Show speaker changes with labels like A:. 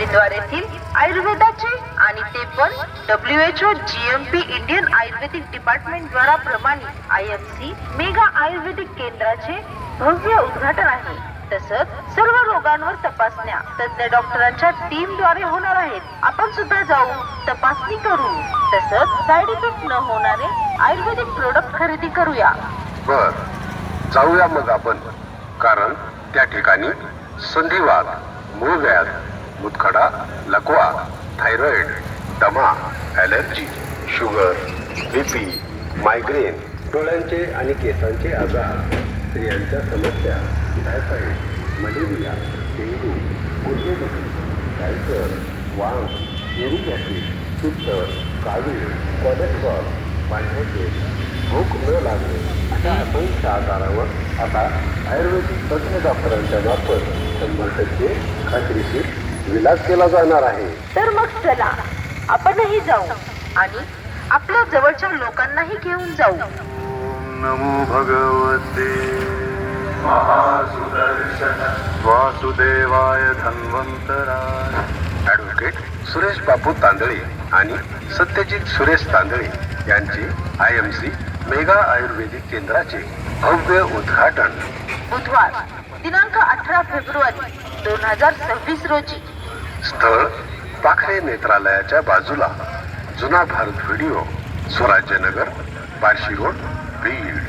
A: द्वारेतील आयुर्वेदाचे आणि ते पण WHO GMP Indian Ayurvedic department द्वारा प्रमाणित IMC मेगा आयुर्वेदिक केंद्राचे भव्य उद्घाटन आहे. तसंच सर्व रोगांवर तपासण्या तज्ञ डॉक्टरांच्या टीम द्वारे होणार आहेत. आपण सुद्धा जाऊ, तपासणी करू, तसंच साइड इफेक्ट न होणारे आयुर्वेदिक प्रोडक्ट खरेदी करूया.
B: बर, जाऊया मग आपण. कारण त्या ठिकाणी संधिवात, मूळव्याध, मुतखडा, लकवा, थायरॉइड, दमा, ॲलर्जी, शुगर, BP, मायग्रेन, डोळ्यांचे आणि केसांचे आजार, स्त्रियांच्या समस्या, टायफॉइड, मलेरिया, डेंग्यू, गुडघेदुखी, कॅन्सर, वांग, युरिक ॲसिड, पित्त, कावीळ, कोलेस्ट्रॉल, पांढरे, भूक न लागणे अशा असंख्य आजारावर आता आयुर्वेदिक तज्ञ डॉक्टरांच्या मार्फत 100% खात्रीशीर विलास केला जाणार आहे.
A: तर मग चला आपणही जाऊ आणि आपल्या जवळच्या लोकांनाही घेऊन जाऊ.
B: नमो भगवते महासुदर्शन वासुदेवाय धन्वंतराय. ॲडव्होकेट सुरेश बापू तांदळे आणि सत्यजित सुरेश तांदळे यांचे IMC मेगा आयुर्वेदिक केंद्राचे भव्य उद्घाटन
A: बुधवार दिनांक 18 फेब्रुवारी 2026 रोजी.
B: स्थळ पाखरे नेत्रालयाच्या बाजूला, जुना भारत व्हिडिओ, स्वराज्यनगर, बार्शी रोड, बीड.